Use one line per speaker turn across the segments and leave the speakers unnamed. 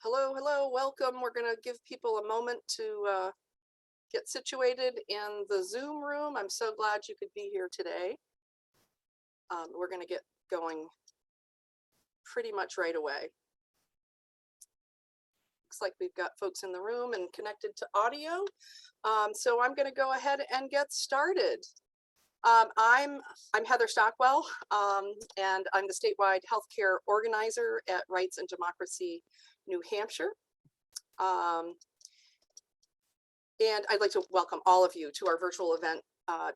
Hello, welcome. We're going to give people a moment to get situated in the Zoom room. I'm so glad you could be here today. We're going to get going pretty much right away. Looks like we've got folks in the room and connected to audio. So I'm going to go ahead and get started. I'm Heather Stockwell, and I'm the statewide healthcare organizer at Rights and Democracy, New Hampshire. And I'd like to welcome all of you to our virtual event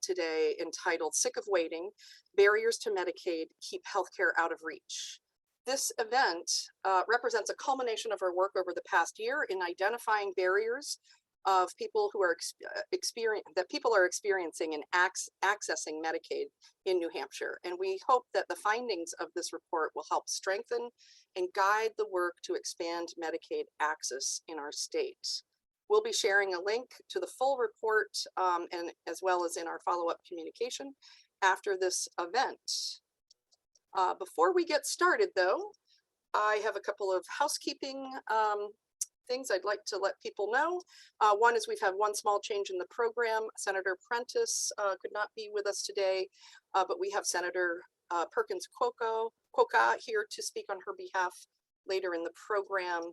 today entitled Sick of Waiting, Barriers to Medicaid Keep Healthcare Out of Reach. This event represents a culmination of our work over the past year in identifying barriers of people who are experiencing in accessing Medicaid in New Hampshire. And we hope that the findings of this report will help strengthen and guide the work to expand Medicaid access in our state. We'll be sharing a link to the full report and as well as in our follow-up communication after this event. Before we get started though, I have a couple of housekeeping things I'd like to let people know. One is we've had one small change in the program. Senator Prentice could not be with us today, but we have Senator Perkins Coca here to speak on her behalf later in the program.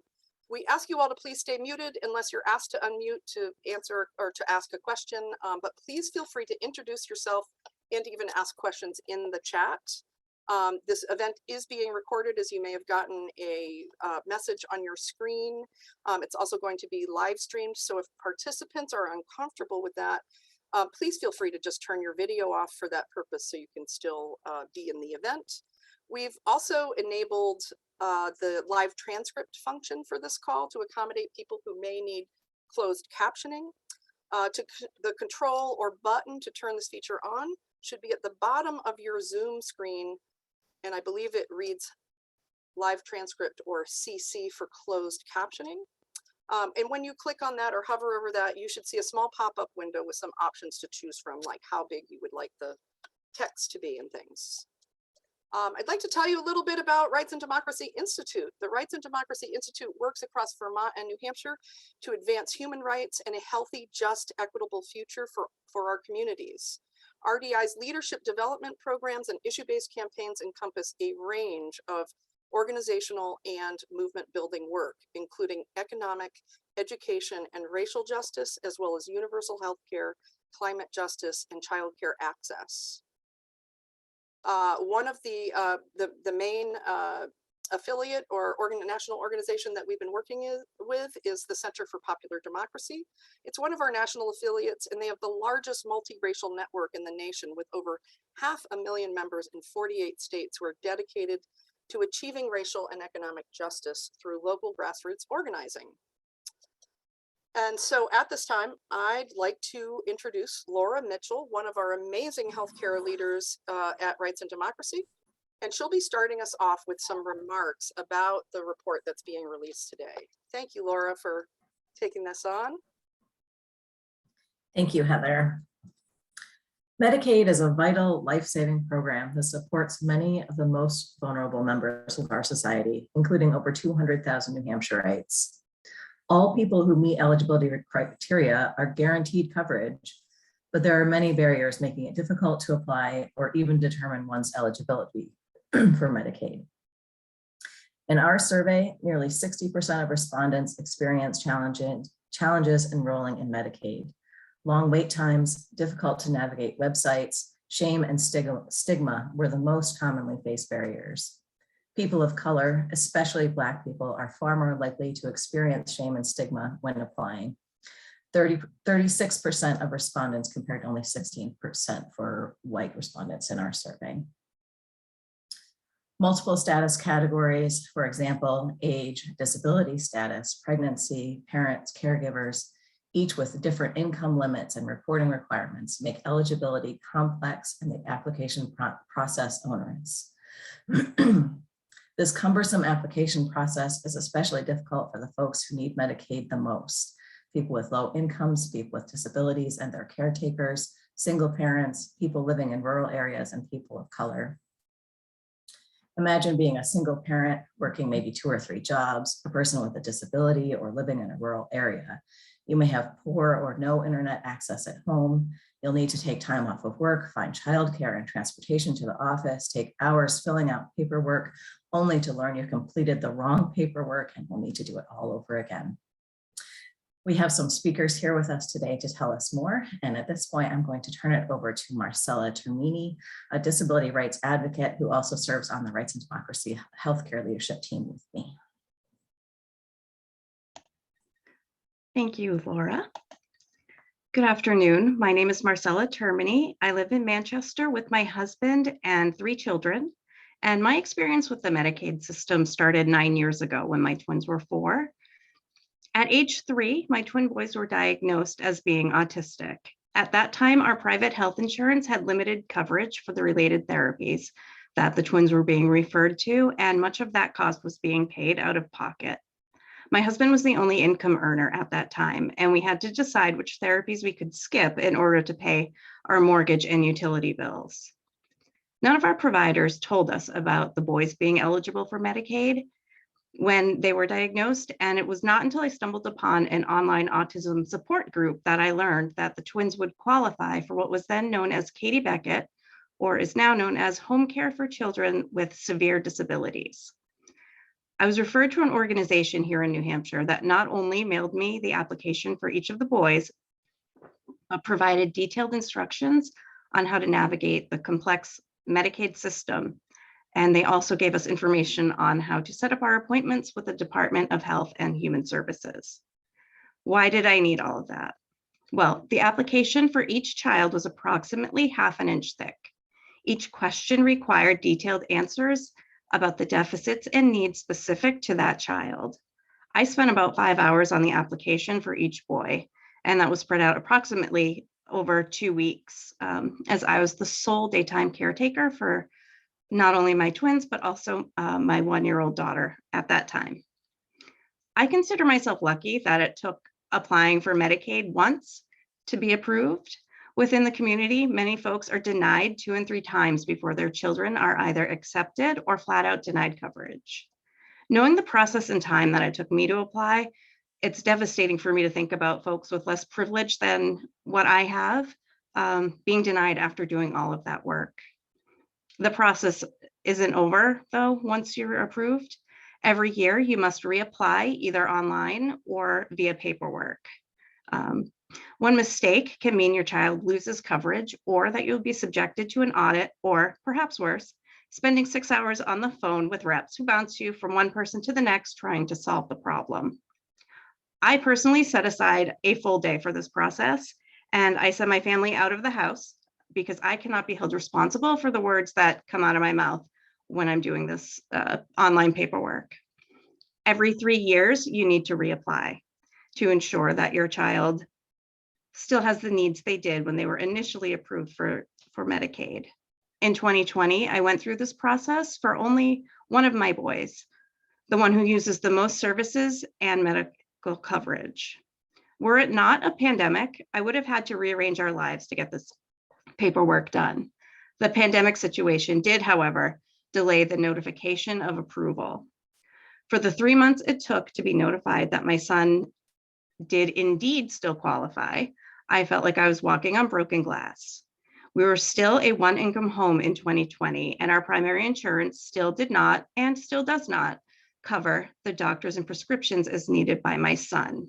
We ask you all to please stay muted unless you're asked to unmute to answer or to ask a question, but please feel free to introduce yourself and even ask questions in the chat. This event is being recorded, as you may have gotten a message on your screen. It's also going to be live streamed, so if participants are uncomfortable with that, please feel free to just turn your video off for that purpose so you can still be in the event. We've also enabled the live transcript function for this call to accommodate people who may need closed captioning. The control or button to turn this feature on should be at the bottom of your Zoom screen, and I believe it reads live transcript or CC for closed captioning. And when you click on that or hover over that, you should see a small pop-up window with some options to choose from, like how big you would like the text to be and things. I'd like to tell you a little bit about Rights and Democracy Institute. The Rights and Democracy Institute works across Vermont and New Hampshire to advance human rights and a healthy, just, equitable future for our communities. RDI's leadership development programs and issue-based campaigns encompass a range of organizational and movement building work, including economic, education, and racial justice, as well as universal health care, climate justice, and childcare access. One of the main affiliate or national organization that we've been working with is the Center for Popular Democracy. It's one of our national affiliates, and they have the largest multiracial network in the nation with over 500,000 members in 48 states who are dedicated to achieving racial and economic justice through local grassroots organizing. And so at this time, I'd like to introduce Laura Mitchell, one of our amazing healthcare leaders at Rights and Democracy. And she'll be starting us off with some remarks about the report that's being released today. Thank you, Laura, for taking this on.
Thank you, Heather. Medicaid is a vital life-saving program that supports many of the most vulnerable members of our society, including over 200,000 New Hampshireites. All people who meet eligibility criteria are guaranteed coverage, but there are many barriers making it difficult to apply or even determine one's eligibility for Medicaid. In our survey, nearly 60% of respondents experience challenges enrolling in Medicaid. Long wait times, difficult to navigate websites, shame and stigma were the most commonly faced barriers. People of color, especially Black people, are far more likely to experience shame and stigma when applying. 36% of respondents compared to only 16% for white respondents in our survey. Multiple status categories, for example, age, disability status, pregnancy, parents, caregivers, each with different income limits and reporting requirements, make eligibility complex and the application process onerous. This cumbersome application process is especially difficult for the folks who need Medicaid the most. People with low incomes, people with disabilities and their caretakers, single parents, people living in rural areas, and people of color. Imagine being a single parent working maybe 2 or 3 jobs, a person with a disability, or living in a rural area. You may have poor or no internet access at home. You'll need to take time off of work, find childcare and transportation to the office, take hours filling out paperwork, only to learn you completed the wrong paperwork and will need to do it all over again. We have some speakers here with us today to tell us more. And at this point, I'm going to turn it over to Marcela Termini, a disability rights advocate who also serves on the Rights and Democracy Healthcare Leadership Team with me.
Thank you, Laura. Good afternoon. My name is Marcela Termini. I live in Manchester with my husband and 3 children. And my experience with the Medicaid system started 9 years ago when my twins were 4. At age 3, my twin boys were diagnosed as being autistic. At that time, our private health insurance had limited coverage for the related therapies that the twins were being referred to, and much of that cost was being paid out of pocket. My husband was the only income earner at that time, and we had to decide which therapies we could skip in order to pay our mortgage and utility bills. None of our providers told us about the boys being eligible for Medicaid when they were diagnosed, and it was not until I stumbled upon an online autism support group that I learned that the twins would qualify for what was then known as Katie Beckett, or is now known as Home Care for Children with Severe Disabilities. I was referred to an organization here in New Hampshire that not only mailed me the application for each of the boys, but provided detailed instructions on how to navigate the complex Medicaid system. And they also gave us information on how to set up our appointments with the Department of Health and Human Services. Why did I need all of that? Well, the application for each child was approximately ½ an inch thick. Each question required detailed answers about the deficits and needs specific to that child. I spent about 5 hours on the application for each boy, and that was spread out approximately over 2 weeks, as I was the sole daytime caretaker for not only my twins, but also my 1-year-old daughter at that time. I consider myself lucky that it took applying for Medicaid once to be approved. Within the community, many folks are denied 2 and 3 times before their children are either accepted or flat out denied coverage. Knowing the process and time that it took me to apply, it's devastating for me to think about folks with less privilege than what I have being denied after doing all of that work. The process isn't over, though, once you're approved. Every year, you must reapply either online or via paperwork. One mistake can mean your child loses coverage or that you'll be subjected to an audit, or perhaps worse, spending 6 hours on the phone with reps who bounce you from one person to the next trying to solve the problem. I personally set aside a full day for this process, and I sent my family out of the house because I cannot be held responsible for the words that come out of my mouth when I'm doing this online paperwork. Every 3 years, you need to reapply to ensure that your child still has the needs they did when they were initially approved for Medicaid. In 2020, I went through this process for only one of my boys, the one who uses the most services and medical coverage. Were it not a pandemic, I would have had to rearrange our lives to get this paperwork done. The pandemic situation did, however, delay the notification of approval. For the 3 months it took to be notified that my son did indeed still qualify, I felt like I was walking on broken glass. We were still a 1-income home in 2020, and our primary insurance still did not and still does not cover the doctors and prescriptions as needed by my son.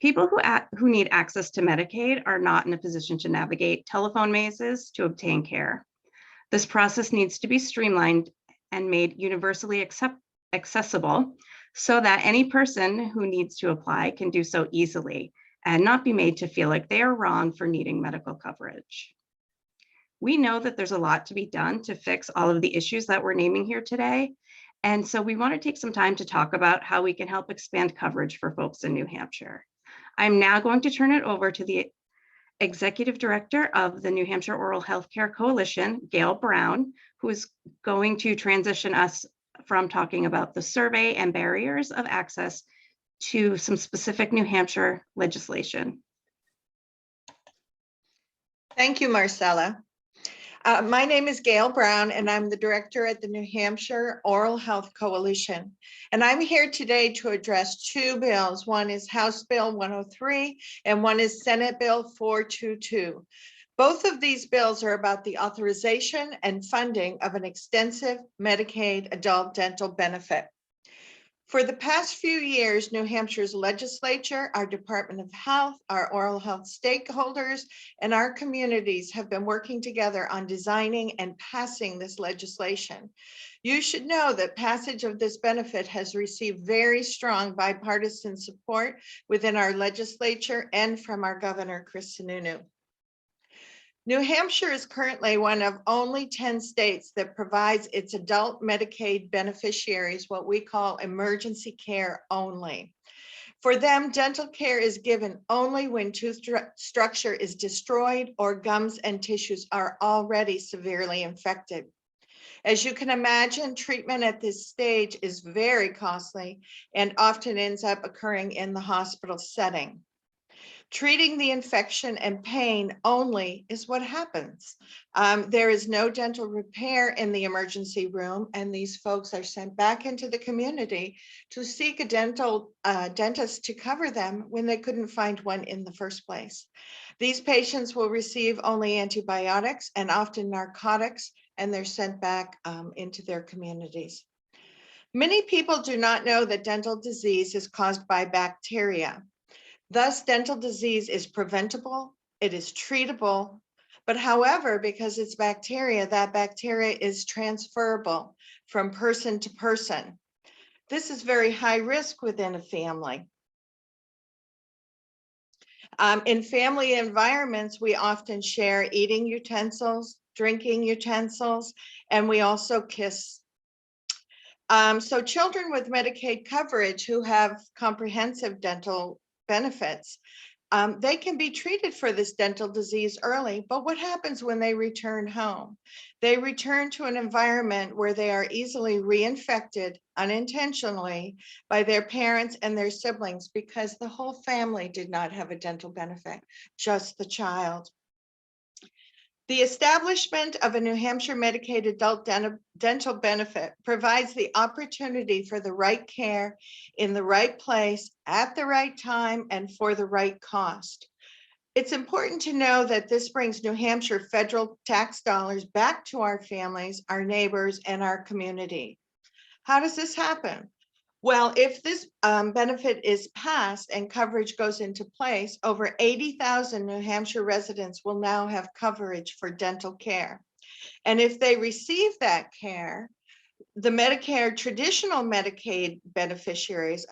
People who need access to Medicaid are not in a position to navigate telephone mazes to obtain care. This process needs to be streamlined and made universally accessible so that any person who needs to apply can do so easily and not be made to feel like they are wrong for needing medical coverage. We know that there's a lot to be done to fix all of the issues that we're naming here today. And so we want to take some time to talk about how we can help expand coverage for folks in New Hampshire. I'm now going to turn it over to the Executive Director of the New Hampshire Oral Healthcare Coalition, Gail Brown, who is going to transition us from talking about the survey and barriers of access to some specific New Hampshire legislation.
Thank you, Marcela. My name is Gail Brown, and I'm the director at the New Hampshire Oral Health Coalition. And I'm here today to address two bills. One is House Bill 103, and one is Senate Bill 422. Both of these bills are about the authorization and funding of an extensive Medicaid adult dental benefit. For the past few years, New Hampshire's legislature, our Department of Health, our oral health stakeholders, and our communities have been working together on designing and passing this legislation. You should know that passage of this benefit has received very strong bipartisan support within our legislature and from our Governor, Chris Sununu. New Hampshire is currently one of only 10 states that provides its adult Medicaid beneficiaries what we call emergency care only. For them, dental care is given only when tooth structure is destroyed or gums and tissues are already severely infected. As you can imagine, treatment at this stage is very costly and often ends up occurring in the hospital setting. Treating the infection and pain only is what happens. There is no dental repair in the emergency room, and these folks are sent back into the community to seek a dental dentist to cover them when they couldn't find one in the first place. These patients will receive only antibiotics and often narcotics, and they're sent back into their communities. Many people do not know that dental disease is caused by bacteria. Thus, dental disease is preventable, it is treatable, but however, because it's bacteria, that bacteria is transferable from person to person. This is very high risk within a family. In family environments, we often share eating utensils, drinking utensils, and we also kiss. So children with Medicaid coverage who have comprehensive dental benefits, they can be treated for this dental disease early, but what happens when they return home? They return to an environment where they are easily reinfected unintentionally by their parents and their siblings because the whole family did not have a dental benefit, just the child. The establishment of a New Hampshire Medicaid adult dental benefit provides the opportunity for the right care in the right place at the right time and for the right cost. It's important to know that this brings New Hampshire federal tax dollars back to our families, our neighbors, and our community. How does this happen? Well, if this benefit is passed and coverage goes into place, over 80,000 New Hampshire residents will now have coverage for dental care. And if they receive that care, the Medicare traditional Medicaid beneficiaries,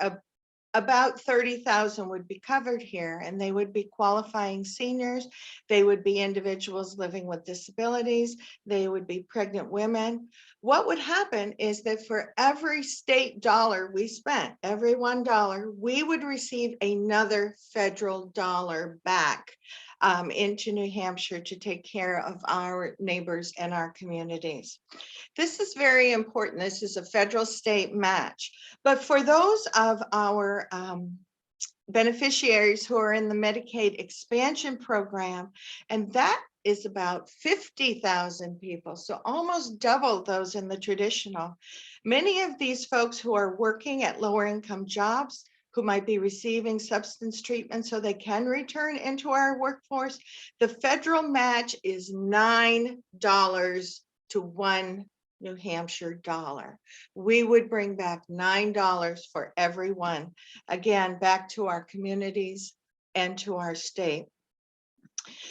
about 30,000 would be covered here, and they would be qualifying seniors. They would be individuals living with disabilities. They would be pregnant women. What would happen is that for every state dollar we spent, every $1, we would receive another federal dollar back into New Hampshire to take care of our neighbors and our communities. This is very important. This is a federal state match. But for those of our beneficiaries who are in the Medicaid expansion program, and that is about 50,000 people, so almost double those in the traditional. Many of these folks who are working at lower income jobs, who might be receiving substance treatment so they can return into our workforce, the federal match is $9 to $1 New Hampshire dollar. We would bring back $9 for everyone, again, back to our communities and to our state.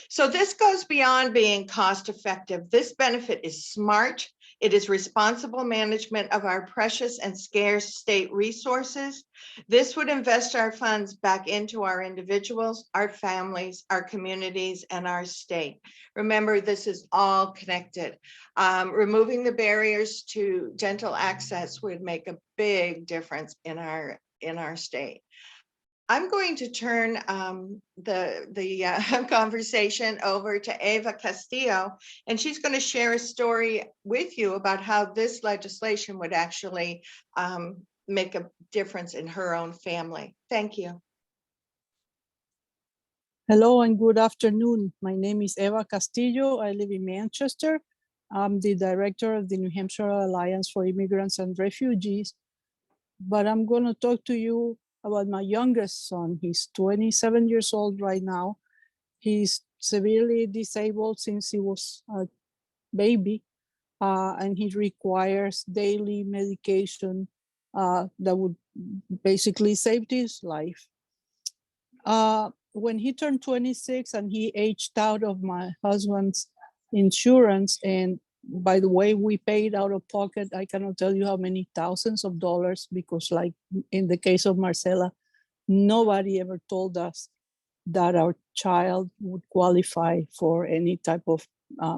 So this goes beyond being cost effective. This benefit is smart. It is responsible management of our precious and scarce state resources. This would invest our funds back into our individuals, our families, our communities, and our state. Remember, this is all connected. Removing the barriers to dental access would make a big difference in our state. I'm going to turn the conversation over to Eva Castillo, and she's going to share a story with you about how this legislation would actually make a difference in her own family. Thank you.
Hello and good afternoon. My name is Eva Castillo. I live in Manchester. I'm the director of the New Hampshire Alliance for Immigrants and Refugees. But I'm going to talk to you about my youngest son. He's 27 years old right now. He's severely disabled since he was a baby, and he requires daily medication that would basically save his life. When he turned 26 and he aged out of my husband's insurance, and by the way, we paid out of pocket, I cannot tell you how many thousands of dollars, because like in the case of Marcela, nobody ever told us that our child would qualify for any type of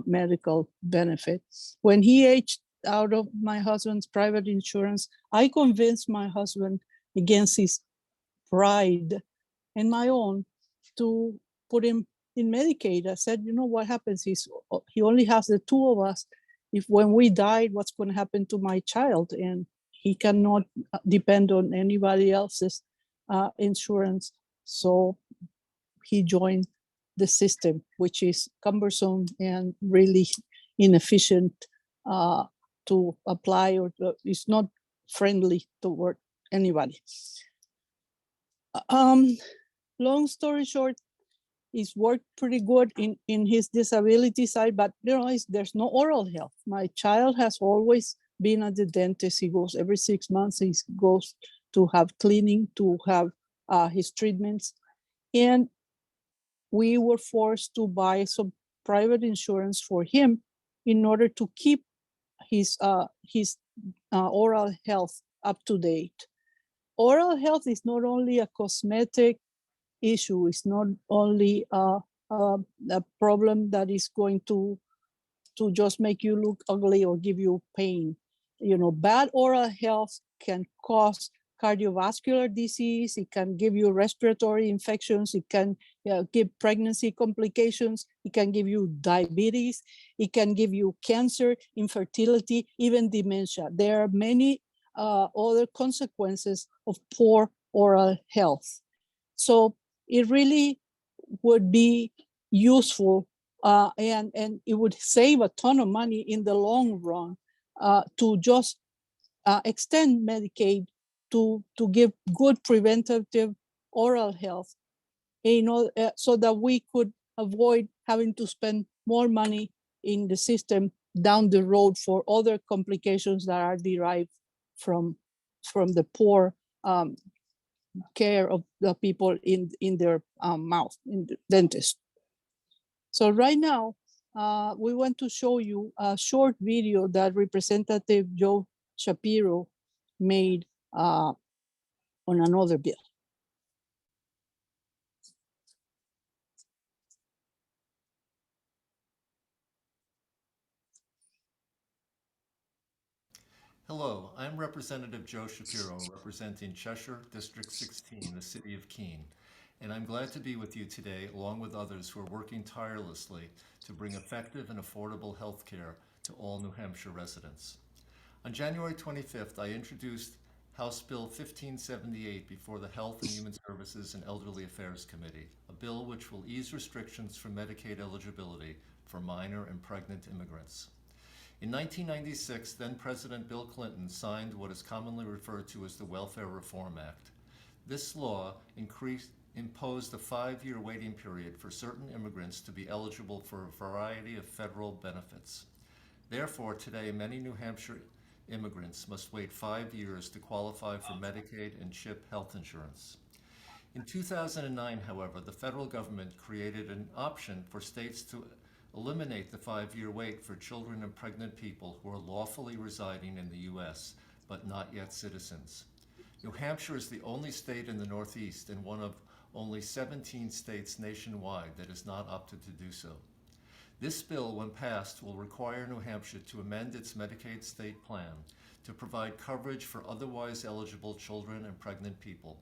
medical benefit. When he aged out of my husband's private insurance, I convinced my husband, against his pride and my own, to put him in Medicaid. I said, you know what happens is he only has the two of us. If when we died, what's going to happen to my child? And he cannot depend on anybody else's insurance. So he joined the system, which is cumbersome and really inefficient to apply, or it's not friendly toward anybody. Long story short, he's worked pretty good in his disability side, but there's no oral health. My child has always been at the dentist. He goes every 6 months. He goes to have cleaning, to have his treatments. And we were forced to buy some private insurance for him in order to keep his oral health up to date. Oral health is not only a cosmetic issue. It's not only a problem that is going to just make you look ugly or give you pain. Bad oral health can cause cardiovascular disease. It can give you respiratory infections. It can give pregnancy complications. It can give you diabetes. It can give you cancer, infertility, even dementia. There are many other consequences of poor oral health. So it really would be useful and it would save a ton of money in the long run to just extend Medicaid to give good preventative oral health, so that we could avoid having to spend more money in the system down the road for other complications that are derived from the poor care of the people in their mouth, in the dentist. So right now, we want to show you a short video that Representative Joe Shapiro made on another bill.
Hello, I'm Representative Joe Shapiro, representing Cheshire District 16, the City of Keene, and I'm glad to be with you today, along with others who are working tirelessly to bring effective and affordable health care to all New Hampshire residents. On January 25th, I introduced House Bill 1578 before the Health and Human Services and Elderly Affairs Committee, a bill which will ease restrictions for Medicaid eligibility for minor and pregnant immigrants. In 1996, then President Bill Clinton signed what is commonly referred to as the Welfare Reform Act. This law imposed a 5-year waiting period for certain immigrants to be eligible for a variety of federal benefits. Therefore, today, many New Hampshire immigrants must wait 5 years to qualify for Medicaid and CHIP health insurance. In 2009, however, the federal government created an option for states to eliminate the 5-year wait for children and pregnant people who are lawfully residing in the U.S., but not yet citizens. New Hampshire is the only state in the Northeast and one of only 17 states nationwide that has not opted to do so. This bill, when passed, will require New Hampshire to amend its Medicaid state plan to provide coverage for otherwise eligible children and pregnant people.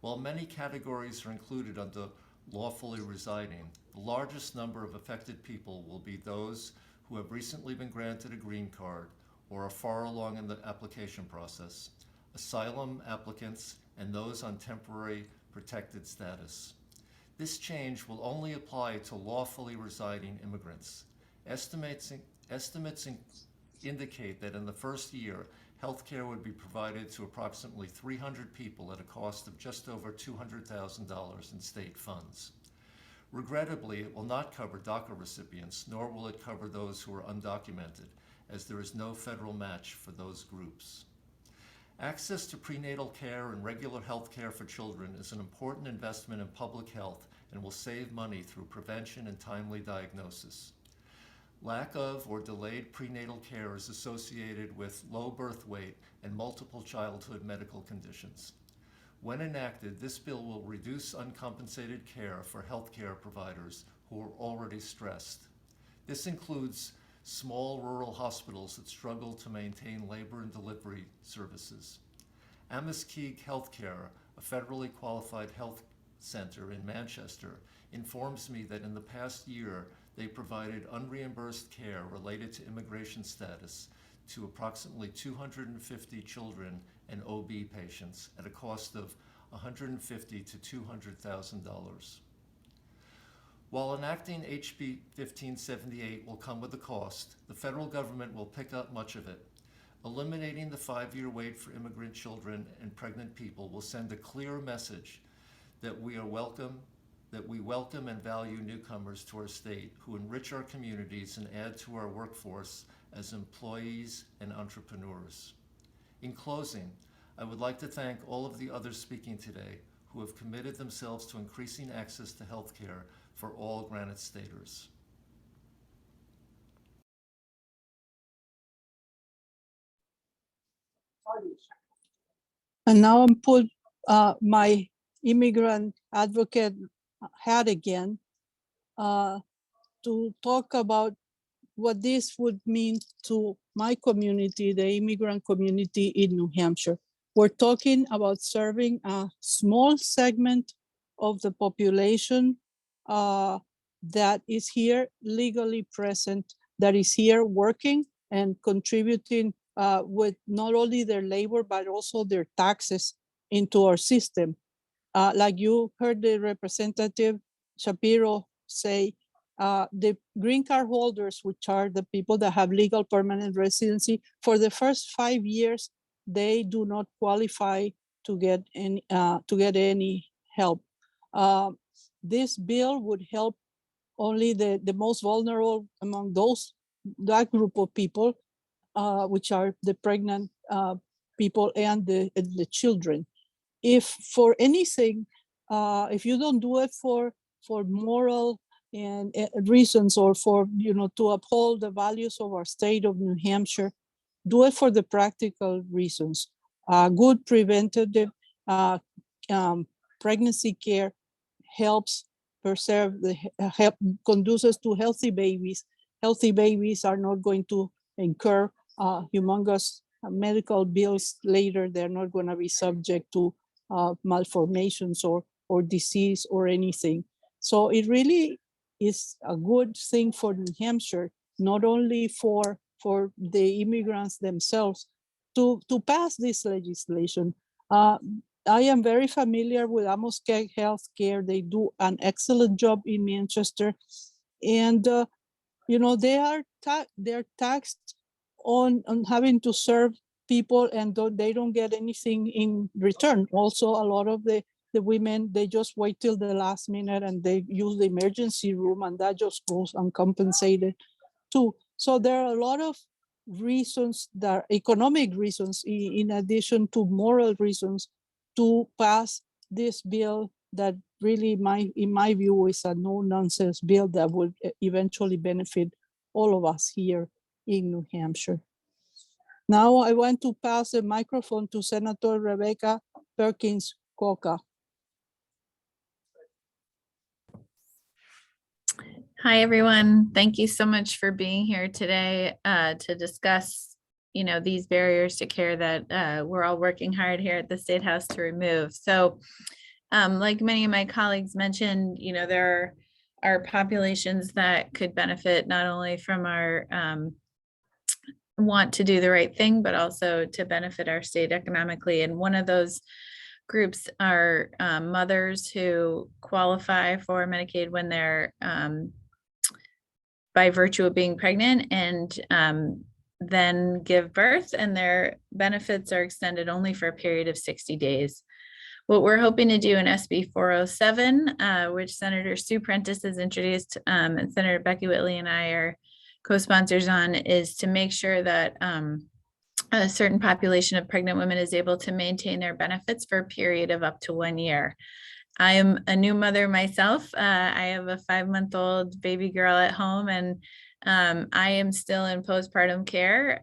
While many categories are included under lawfully residing, the largest number of affected people will be those who have recently been granted a green card or are far along in the application process, asylum applicants, and those on temporary protected status. This change will only apply to lawfully residing immigrants. Estimates indicate that in the first year, health care would be provided to approximately 300 people at a cost of just over $200,000 in state funds. Regrettably, it will not cover DACA recipients, nor will it cover those who are undocumented, as there is no federal match for those groups. Access to prenatal care and regular health care for children is an important investment in public health and will save money through prevention and timely diagnosis. Lack of or delayed prenatal care is associated with low birth weight and multiple childhood medical conditions. When enacted, this bill will reduce uncompensated care for healthcare providers who are already stressed. This includes small rural hospitals that struggle to maintain labor and delivery services. Amiskig Healthcare, a federally qualified health center in Manchester, informs me that in the past year, they provided unreimbursed care related to immigration status to approximately 250 children and OB patients at a cost of $150,000 to $200,000. While enacting HB 1578 will come with a cost, the federal government will pick up much of it. Eliminating the 5-year wait for immigrant children and pregnant people will send a clear message that we welcome and value newcomers to our state who enrich our communities and add to our workforce as employees and entrepreneurs. In closing, I would like to thank all of the others speaking today who have committed themselves to increasing access to health care for all Granite Staters.
And now I'm put my immigrant advocate hat again to talk about what this would mean to my community, the immigrant community in New Hampshire. We're talking about serving a small segment of the population that is here legally present, that is here working and contributing with not only their labor, but also their taxes into our system. Like you heard the representative Shapiro say, the green card holders, which are the people that have legal permanent residency, for the first 5 years, they do not qualify to get any help. This bill would help only the most vulnerable among that group of people, which are the pregnant people and the children. If for anything, if you don't do it for moral and reasons, or for to uphold the values of our state of New Hampshire, do it for the practical reasons. Good preventative pregnancy care helps preserve conduces to healthy babies. Healthy babies are not going to incur humongous medical bills later. They're not going to be subject to malformations or disease or anything. So it really is a good thing for New Hampshire, not only for the immigrants themselves, to pass this legislation. I am very familiar with Amiskig Healthcare. They do an excellent job in Manchester, and they're taxed on having to serve people, and they don't get anything in return. Also, a lot of the women, they just wait till the last minute and they use the emergency room, and that just goes uncompensated too. So there are a lot of reasons, that are economic reasons, in addition to moral reasons, to pass this bill that really, in my view, is a no-nonsense bill that would eventually benefit all of us here in New Hampshire. Now I want to pass the microphone to Senator Rebecca Perkins Coca.
Hi, everyone. Thank you so much for being here today to discuss, these barriers to care that we're all working hard here at the State House to remove. So, like many of my colleagues mentioned, there are populations that could benefit not only from our want to do the right thing, but also to benefit our state economically. And one of those groups are mothers who qualify for Medicaid when they're by virtue of being pregnant and then give birth, and their benefits are extended only for a period of 60 days. What we're hoping to do in SB 407, which Senator Sue Prentice has introduced, and Senator Becky Whitley and I are co-sponsors on, is to make sure that a certain population of pregnant women is able to maintain their benefits for a period of up to 1 year. I am a new mother myself. I have a 5-month-old baby girl at home, and I am still in postpartum care,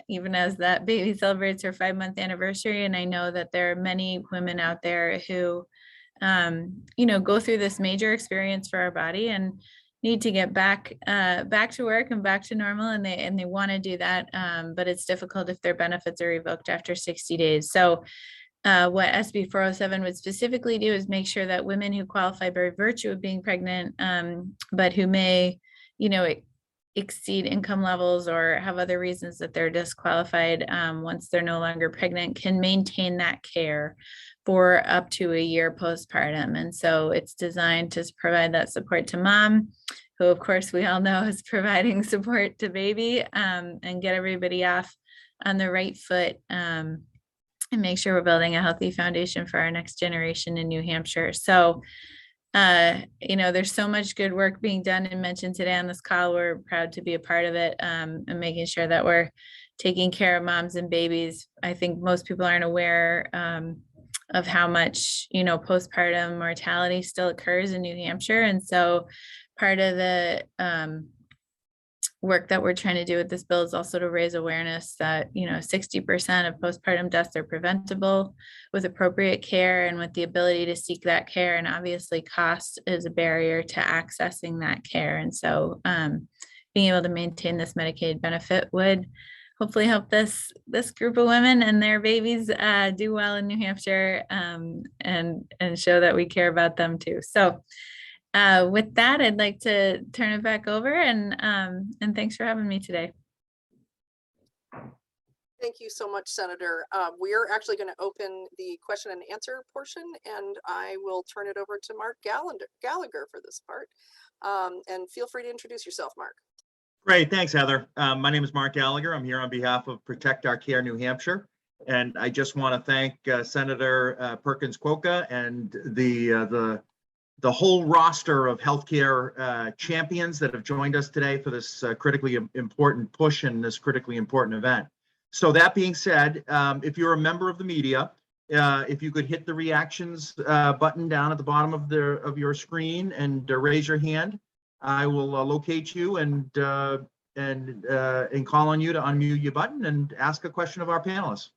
even as that baby celebrates her 5-month anniversary. And I know that there are many women out there who, go through this major experience for our body and need to get back to work and back to normal, and they want to do that, but it's difficult if their benefits are revoked after 60 days. So what SB 407 would specifically do is make sure that women who qualify by virtue of being pregnant, but who may, exceed income levels or have other reasons that they're disqualified once they're no longer pregnant, can maintain that care for up to a year postpartum. And so it's designed to provide that support to mom, who of course we all know is providing support to baby, and get everybody off on the right foot, and make sure we're building a healthy foundation for our next generation in New Hampshire. So there's so much good work being done and mentioned today on this call. We're proud to be a part of it, and making sure that we're taking care of moms and babies. I think most people aren't aware of how much, postpartum mortality still occurs in New Hampshire. And so part of the work that we're trying to do with this bill is also to raise awareness that 60% of postpartum deaths are preventable with appropriate care and with the ability to seek that care. And obviously cost is a barrier to accessing that care. And so being able to maintain this Medicaid benefit would hopefully help this group of women and their babies do well in New Hampshire, and show that we care about them too. So with that, I'd like to turn it back over, and thanks for having me today.
Thank you so much, Senator. We are actually going to open the question and answer portion, and I will turn it over to Mark Gallagher for this part. And feel free to introduce yourself, Mark.
Great, thanks, Heather. My name is Mark Gallagher. I'm here on behalf of Protect Our Care New Hampshire. And I just want to thank Senator Perkins Coca and the whole roster of healthcare champions that have joined us today for this critically important push and this critically important event. So that being said, if you're a member of the media, if you could hit the reactions button down at the bottom of your screen and raise your hand, I will locate you and call on you to unmute your button and ask a question of our panelists.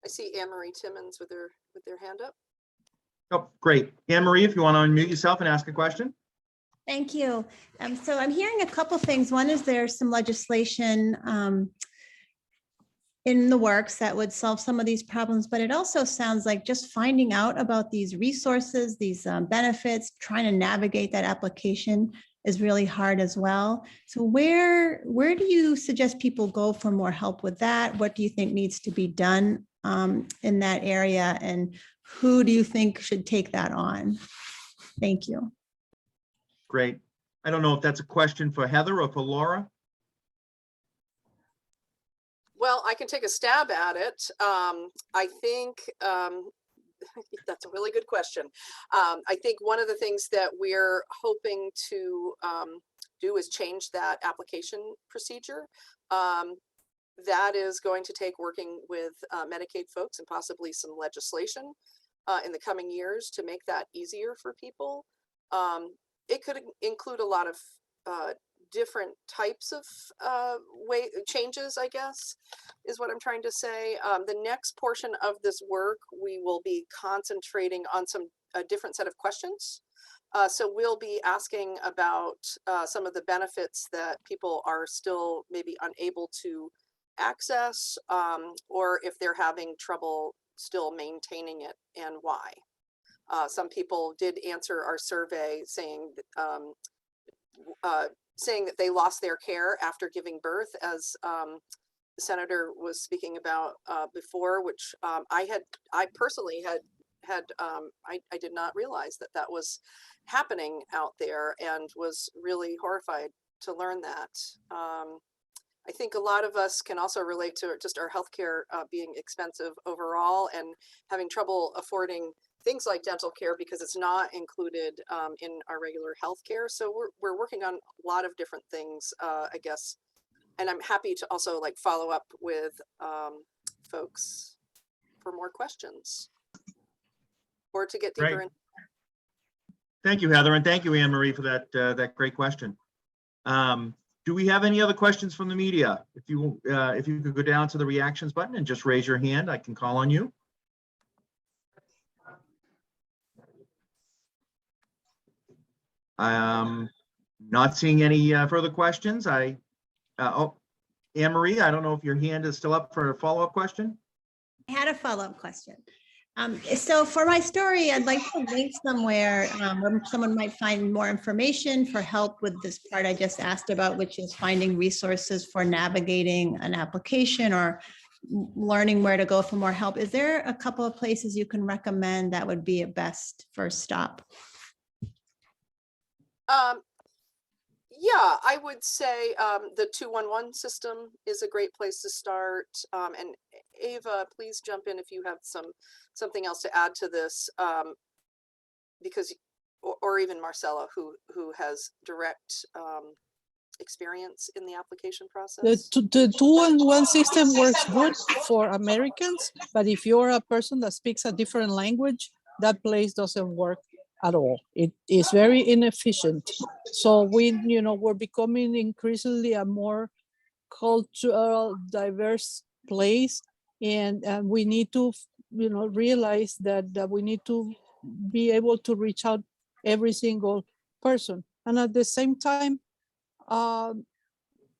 I see Anne-Marie Timmons with their hand up.
Oh, great. Anne-Marie, if you want to unmute yourself and ask a question.
Thank you. So I'm hearing a couple things. One is there's some legislation in the works that would solve some of these problems, but it also sounds like just finding out about these resources, these benefits, trying to navigate that application is really hard as well. So where do you suggest people go for more help with that? What do you think needs to be done in that area? And who do you think should take that on? Thank you.
Great. I don't know if that's a question for Heather or for Laura.
Well, I can take a stab at it. I think that's a really good question. I think one of the things that we're hoping to do is change that application procedure. That is going to take working with Medicaid folks and possibly some legislation in the coming years to make that easier for people. It could include a lot of different types of changes, I guess, is what I'm trying to say. The next portion of this work, we will be concentrating on a different set of questions. So we'll be asking about some of the benefits that people are still maybe unable to access, or if they're having trouble still maintaining it and why. Some people did answer our survey saying saying that they lost their care after giving birth, as the senator was speaking about before, which I personally I did not realize that that was happening out there, and was really horrified to learn that. I think a lot of us can also relate to just our healthcare being expensive overall, and having trouble affording things like dental care because it's not included in our regular healthcare. So we're working on a lot of different things, I guess. And I'm happy to also like follow up with folks for more questions or to get deeper
Great.
in.
Thank you, Heather, and thank you, Anne Marie, for that great question. Do we have any other questions from the media? If you could go down to the reactions button and just raise your hand, I can call on you. Not seeing any further questions. Oh, Anne Marie, I don't know if your hand is still up for a follow-up question.
I had a follow-up question. So for my story, I'd like to link somewhere where someone might find more information for help with this part I just asked about, which is finding resources for navigating an application or learning where to go for more help. Is there a couple of places you can recommend that would be a best first stop?
Yeah, I would say the 211 system is a great place to start. And Ava, please jump in if you have something else to add to this, because, or even Marcela, who has direct experience in the application process.
The 211 system works good for Americans, but if you're a person that speaks a different language, that place doesn't work at all. It is very inefficient. So we're becoming increasingly a more cultural, diverse place, and we need to, realize that we need to be able to reach out every single person. And at the same time,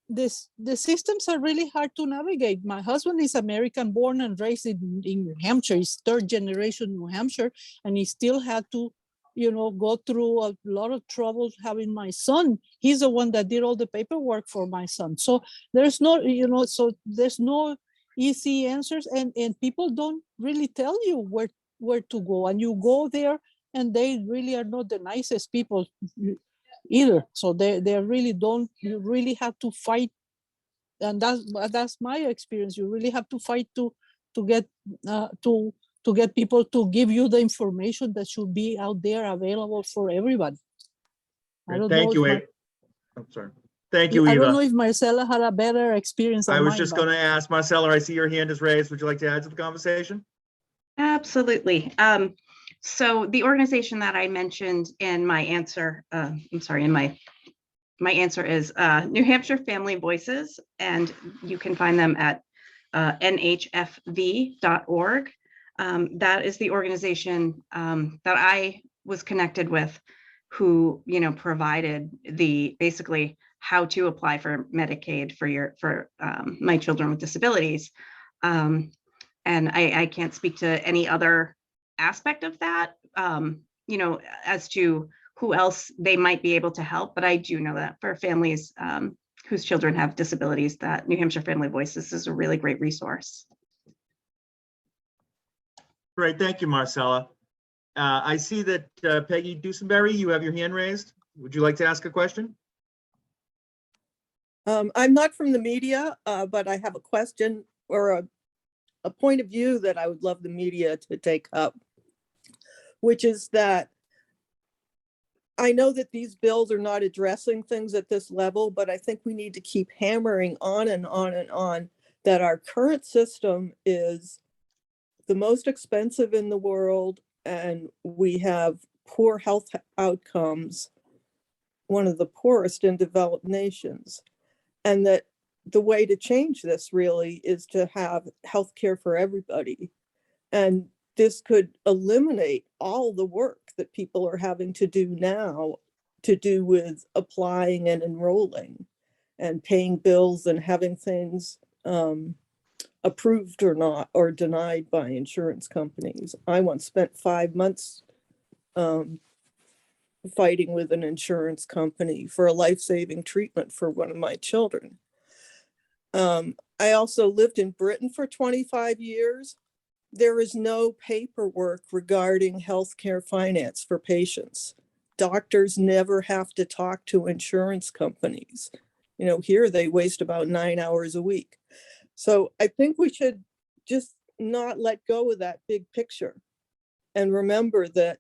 the systems are really hard to navigate. My husband is American born and raised in New Hampshire. He's third generation New Hampshire, and he still had to go through a lot of trouble having my son. He's the one that did all the paperwork for my son. So there's no, there's no easy answers, and people don't really tell you where to go. And you go there and they really are not the nicest people either. So they really don't, you really have to fight. And that's my experience. You really have to fight to get people to give you the information that should be out there available for everybody.
Thank you, Eva. I'm sorry. Thank you, Eva.
I don't know if Marcela had a better experience than
I was
mine,
just
but-
going to ask Marcela, I see your hand is raised. Would you like to add to the conversation?
Absolutely. So the organization that I mentioned in my answer, my answer is New Hampshire Family Voices, and you can find them at nhfv.org. That is the organization that I was connected with, who provided basically how to apply for Medicaid for my children with disabilities. And I can't speak to any other aspect of that, as to who else they might be able to help. But I do know that for families whose children have disabilities, that New Hampshire Family Voices is a really great resource.
Great, thank you, Marcela. I see that Peggy Dusenberry, you have your hand raised. Would you like to ask a question?
I'm not from the media, but I have a question or a point of view that I would love the media to take up, which is that I know that these bills are not addressing things at this level, but I think we need to keep hammering on and on and on that our current system is the most expensive in the world, and we have poor health outcomes, one of the poorest in developed nations. And that the way to change this really is to have healthcare for everybody. And this could eliminate all the work that people are having to do now to do with applying and enrolling and paying bills and having things approved or not, or denied by insurance companies. I once spent 5 months fighting with an insurance company for a life-saving treatment for one of my children. I also lived in Britain for 25 years. There is no paperwork regarding healthcare finance for patients. Doctors never have to talk to insurance companies. You know, here they waste about 9 hours a week. So I think we should just not let go of that big picture and remember that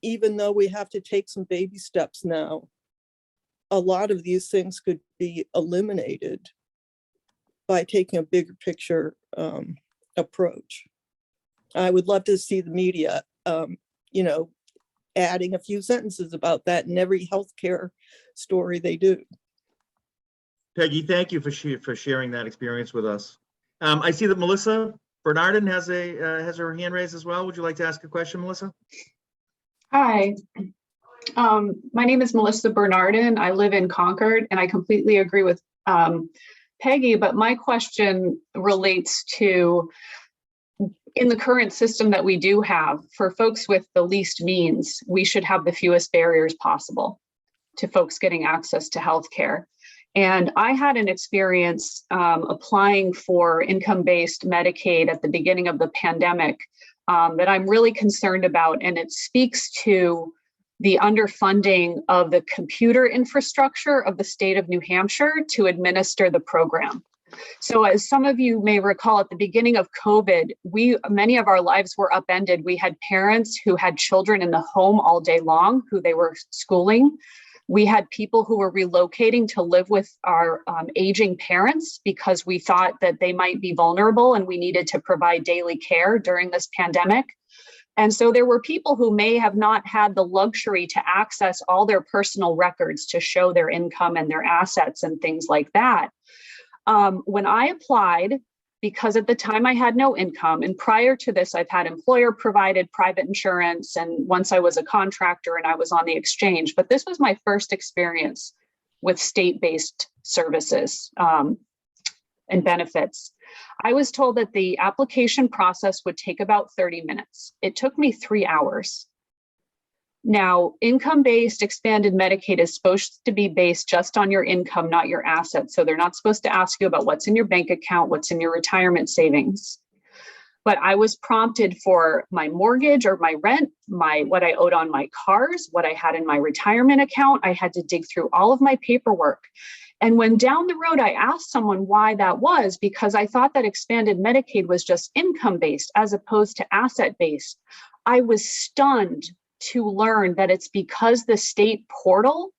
even though we have to take some baby steps now, a lot of these things could be eliminated by taking a bigger picture approach. I would love to see the media, you know, adding a few sentences about that in every healthcare story they do.
Peggy, thank you for sharing that experience with us. I see that Melissa Bernardin has her hand raised as well. Would you like to ask a question, Melissa?
Hi, my name is Melissa Bernardin. I live in Concord, and I completely agree with Peggy, but my question relates to, in the current system that we do have, for folks with the least means, we should have the fewest barriers possible to folks getting access to healthcare. And I had an experience applying for income-based Medicaid at the beginning of the pandemic that I'm really concerned about, and it speaks to the underfunding of the computer infrastructure of the state of New Hampshire to administer the program. So as some of you may recall, at the beginning of COVID, many of our lives were upended. We had parents who had children in the home all day long, who they were schooling. We had people who were relocating to live with our aging parents because we thought that they might be vulnerable and we needed to provide daily care during this pandemic. And so there were people who may have not had the luxury to access all their personal records to show their income and their assets and things like that. When I applied, because at the time I had no income, and prior to this, I've had employer provided private insurance, and once I was a contractor and I was on the exchange, but this was my first experience with state-based services and benefits. I was told that the application process would take about 30 minutes. It took me 3 hours. Now, income-based expanded Medicaid is supposed to be based just on your income, not your assets. So they're not supposed to ask you about what's in your bank account, what's in your retirement savings. But I was prompted for my mortgage or my rent, what I owed on my cars, what I had in my retirement account. I had to dig through all of my paperwork. And when down the road, I asked someone why that was, because I thought that expanded Medicaid was just income-based as opposed to asset-based. I was stunned to learn that it's because the state portal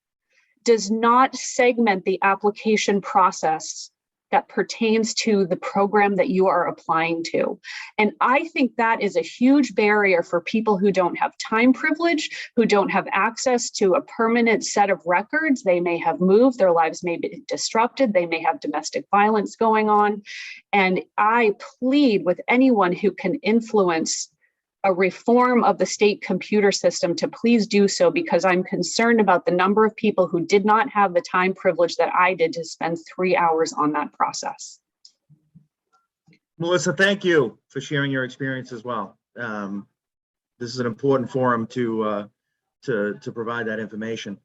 does not segment the application process that pertains to the program that you are applying to. And I think that is a huge barrier for people who don't have time privilege, who don't have access to a permanent set of records. They may have moved, their lives may be disrupted, they may have domestic violence going on. And I plead with anyone who can influence a reform of the state computer system to please do so, because I'm concerned about the number of people who did not have the time privilege that I did to spend 3 hours on that process.
Melissa, thank you for sharing your experience as well. This is an important forum to provide that information.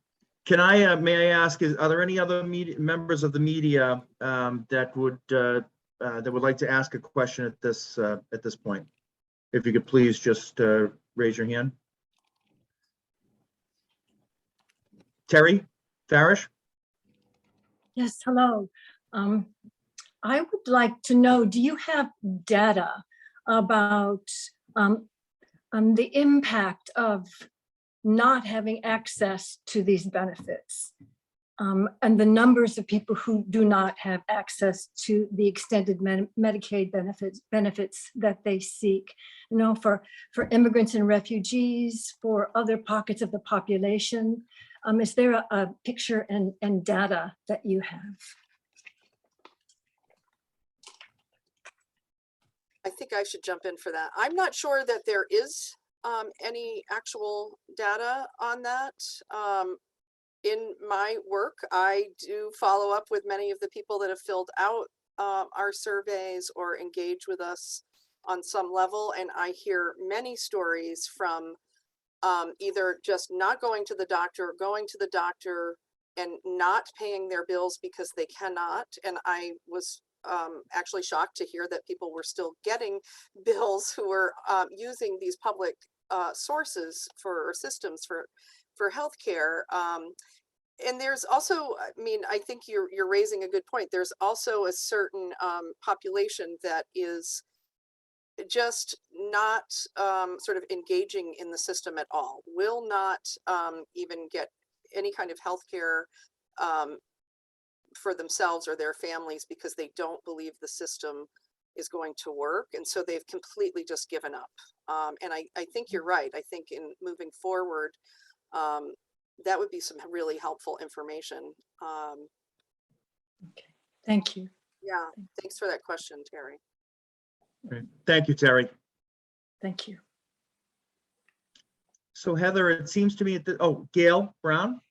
Can I, may I ask, are there any other members of the media that would like to ask a question at this point? If you could please just raise your hand. Terry Farish?
Yes, hello. I would like to know, do you have data about the impact of not having access to these benefits and the numbers of people who do not have access to the extended Medicaid benefits that they seek? You know, for immigrants and refugees, for other pockets of the population. Is there a picture and data that you have?
I think I should jump in for that. I'm not sure that there is any actual data on that. In my work, I do follow up with many of the people that have filled out our surveys or engage with us on some level, and I hear many stories from either just not going to the doctor, or going to the doctor and not paying their bills because they cannot. And I was actually shocked to hear that people were still getting bills who were using these public sources or systems for healthcare. And there's also, I mean, I think you're raising a good point. There's also a certain population that is just not sort of engaging in the system at all, will not even get any kind of healthcare for themselves or their families because they don't believe the system is going to work. And so they've completely just given up. And I think you're right. I think in moving forward, that would be some really helpful information.
Okay, thank you.
Yeah, thanks for that question, Terry.
Great. Thank you, Terry.
Thank you.
So Heather, it seems to me that, oh, Gail Brown.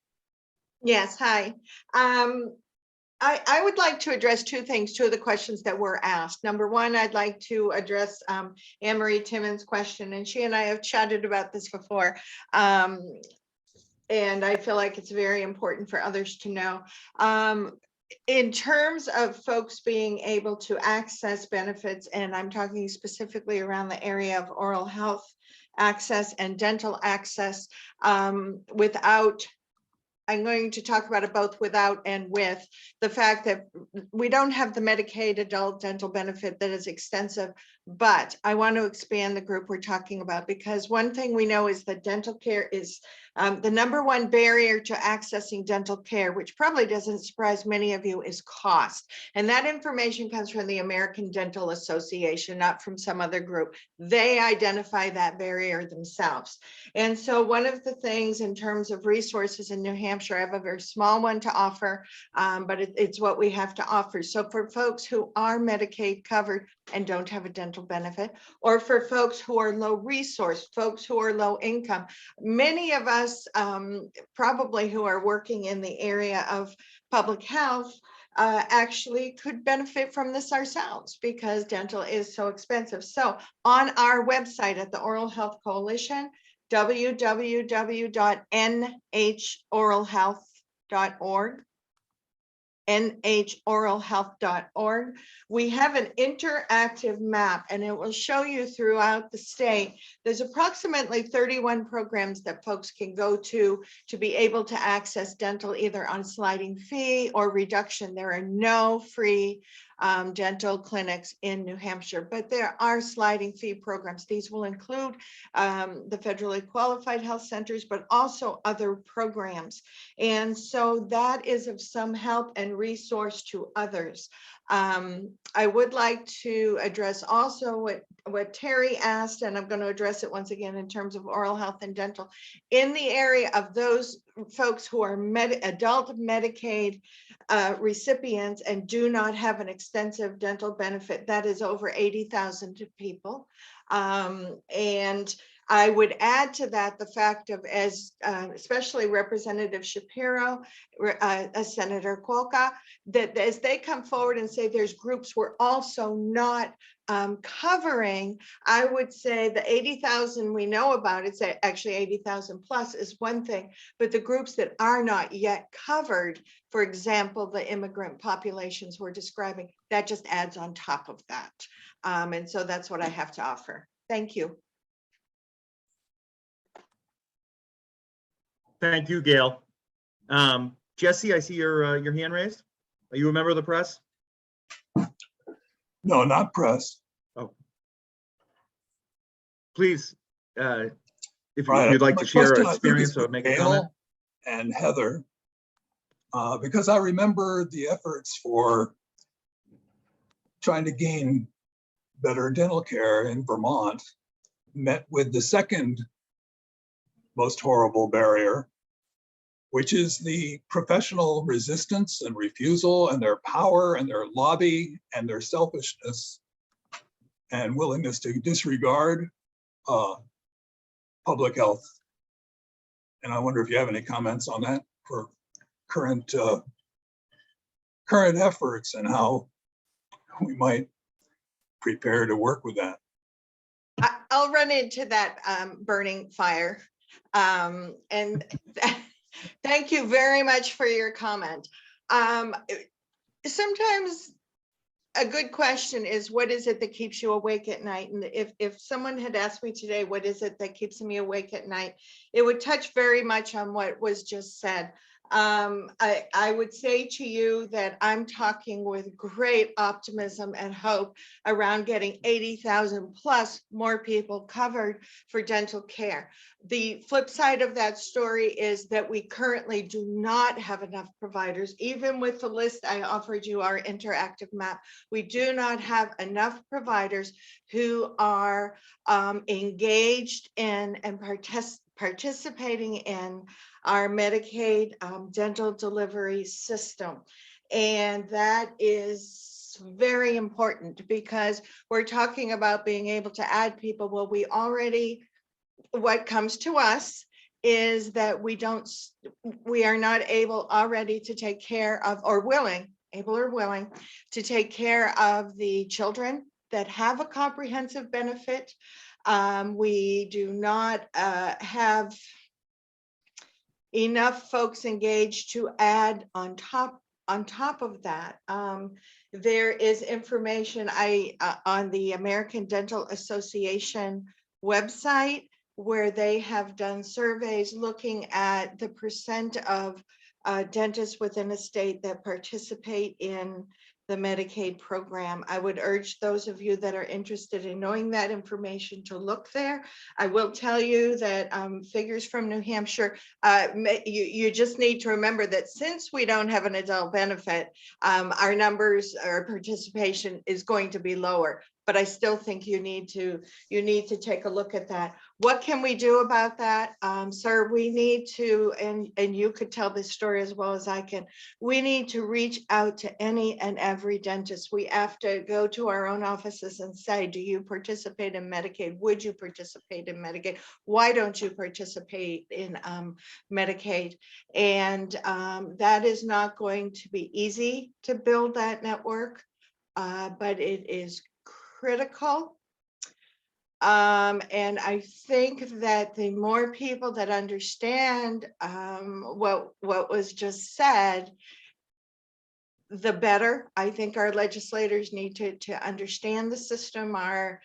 Yes, hi. I would like to address two things, two of the questions that were asked. Number one, I'd like to address Anne-Marie Timmons' question, and she and I have chatted about this before. And I feel like it's very important for others to know. In terms of folks being able to access benefits, and I'm talking specifically around the area of oral health access and dental access, without, I'm going to talk about it both without and with the fact that we don't have the Medicaid adult dental benefit that is extensive, but I want to expand the group we're talking about, because one thing we know is that dental care is the number one barrier to accessing dental care, which probably doesn't surprise many of you, is cost. And that information comes from the American Dental Association, not from some other group. They identify that barrier themselves. And so one of the things in terms of resources in New Hampshire, I have a very small one to offer, but it's what we have to offer. So for folks who are Medicaid covered and don't have a dental benefit, or for folks who are low resource, folks who are low income, many of us probably who are working in the area of public health actually could benefit from this ourselves because dental is so expensive. So on our website at the Oral Health Coalition, www.nhoralhealth.org, nhoralhealth.org. We have an interactive map and it will show you throughout the state. There's approximately 31 programs that folks can go to be able to access dental either on sliding fee or reduction. There are no free dental clinics in New Hampshire, but there are sliding fee programs. These will include the federally qualified health centers, but also other programs. And so that is of some help and resource to others. I would like to address also what Terry asked, and I'm going to address it once again in terms of oral health and dental. In the area of those folks who are adult Medicaid recipients and do not have an extensive dental benefit, that is over 80,000 people. And I would add to that the fact of, as especially Representative Shapiro, Senator Coca, that as they come forward and say there's groups we're also not covering, I would say the 80,000 we know about, it's actually 80,000 plus is one thing, but the groups that are not yet covered, for example, the immigrant populations we're describing, that just adds on top of that. And so that's what I have to offer. Thank you.
Thank you, Gail. Jesse, I see your hand raised. Are you a member of the press?
No, not press.
Oh. Please, if
Right.
you'd like
My
to share
question,
an
I think,
experience
is
or
for
make a comment.
Gail and Heather, because I remember the efforts for trying to gain better dental care in Vermont met with the second most horrible barrier, which is the professional resistance and refusal and their power and their lobby and their selfishness and willingness to disregard public health. And I wonder if you have any comments on that for current efforts and how we might prepare to work with that.
I'll run into that burning fire. And thank you very much for your comment. Sometimes a good question is, what is it that keeps you awake at night? And if someone had asked me today, what is it that keeps me awake at night? It would touch very much on what was just said. I would say to you that I'm talking with great optimism and hope around getting 80,000 plus more people covered for dental care. The flip side of that story is that we currently do not have enough providers. Even with the list I offered you, our interactive map, we do not have enough providers who are engaged in and participating in our Medicaid dental delivery system. And that is very important because we're talking about being able to add people. Well, we already, what comes to us is that we are not able already to take care of, or willing, able or willing to take care of the children that have a comprehensive benefit. We do not have enough folks engaged to add on top of that. There is information on the American Dental Association website where they have done surveys looking at the percent of dentists within a state that participate in the Medicaid program. I would urge those of you that are interested in knowing that information to look there. I will tell you that figures from New Hampshire, you just need to remember that since we don't have an adult benefit, our numbers, our participation is going to be lower. But I still think you need to take a look at that. What can we do about that? Sir, we need to, and you could tell this story as well as I can, we need to reach out to any and every dentist. We have to go to our own offices and say, do you participate in Medicaid? Would you participate in Medicaid? Why don't you participate in Medicaid? And that is not going to be easy to build that network, but it is critical. And I think that the more people that understand what was just said, the better. I think our legislators need to understand the system. I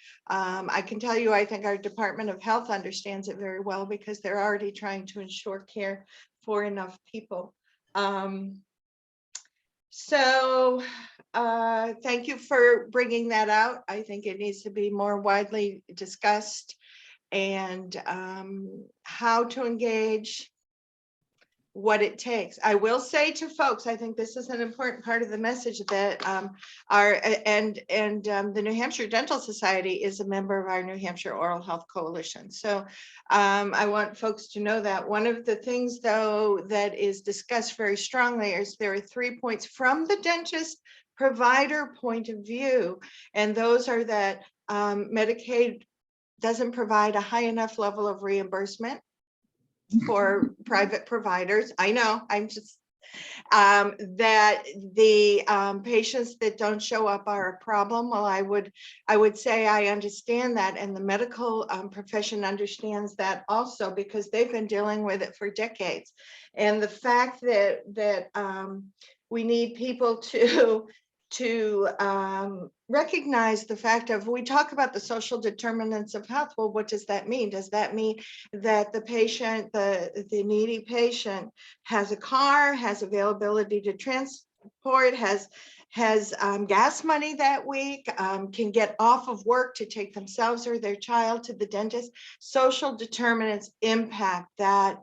can tell you, I think our Department of Health understands it very well because they're already trying to ensure care for enough people. So thank you for bringing that out. I think it needs to be more widely discussed, and how to engage, what it takes. I will say to folks, I think this is an important part of the message that the New Hampshire Dental Society is a member of our New Hampshire Oral Health Coalition. So I want folks to know that. One of the things, though, that is discussed very strongly is there are 3 points from the dentist provider point of view, and those are that Medicaid doesn't provide a high enough level of reimbursement for private providers. I know, I'm just, that the patients that don't show up are a problem. Well, I would say I understand that, and the medical profession understands that also, because they've been dealing with it for decades. And the fact that we need people to recognize the fact of, we talk about the social determinants of health. Well, what does that mean? Does that mean that the patient, the needy patient, has a car, has availability to transport, has gas money that week, can get off of work to take themselves or their child to the dentist? Social determinants impact that,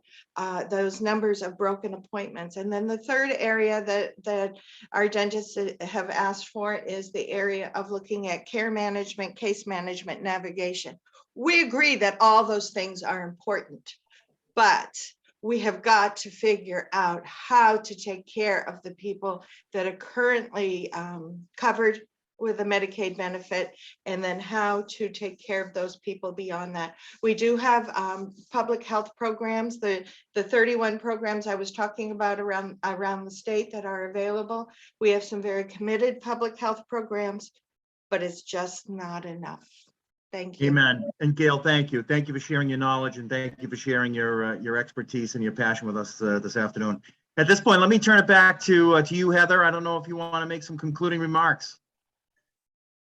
those numbers of broken appointments. And then the third area that our dentists have asked for is the area of looking at care management, case management, navigation. We agree that all those things are important, but we have got to figure out how to take care of the people that are currently covered with a Medicaid benefit, and then how to take care of those people beyond that. We do have public health programs, the 31 programs I was talking about around the state that are available. We have some very committed public health programs, but it's just not enough. Thank you.
Amen. And Gail, thank you. Thank you for sharing your knowledge and thank you for sharing your expertise and your passion with us this afternoon. At this point, let me turn it back to you, Heather. I don't know if you want to make some concluding remarks.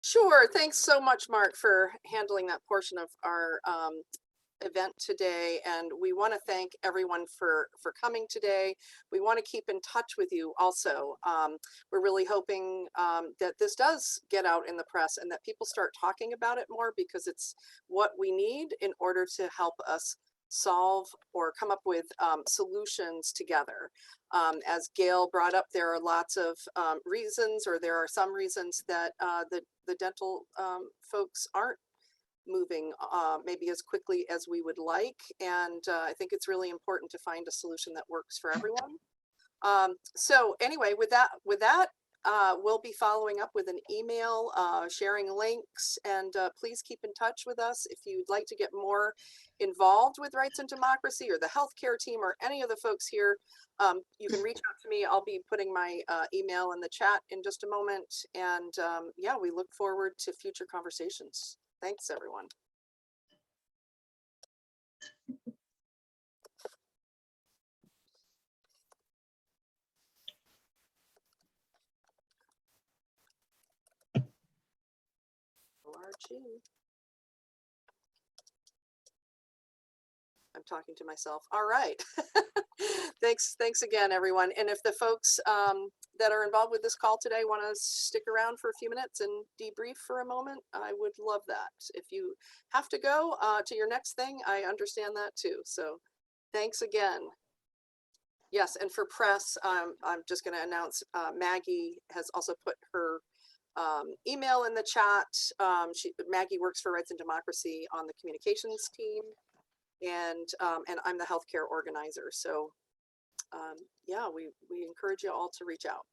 Sure. Thanks so much, Mark, for handling that portion of our event today. And we want to thank everyone for coming today. We want to keep in touch with you also. We're really hoping that this does get out in the press and that people start talking about it more, because it's what we need in order to help us solve or come up with solutions together. As Gail brought up, there are lots of reasons, or there are some reasons that the dental folks aren't moving maybe as quickly as we would like. And I think it's really important to find a solution that works for everyone. So anyway, with that, we'll be following up with an email, sharing links, and please keep in touch with us if you'd like to get more involved with Rights and Democracy or the healthcare team or any of the folks here. You can reach out to me. I'll be putting my email in the chat in just a moment. And yeah, we look forward to future conversations. Thanks, everyone. I'm talking to myself. All right. Thanks again, everyone. And if the folks that are involved with this call today want to stick around for a few minutes and debrief for a moment, I would love that. If you have to go to your next thing, I understand that too. So thanks again. Yes, and for press, I'm just going to announce Maggie has also put her email in the chat. Maggie works for Rights and Democracy on the communications team, and I'm the healthcare organizer. So yeah, we encourage you all to reach out.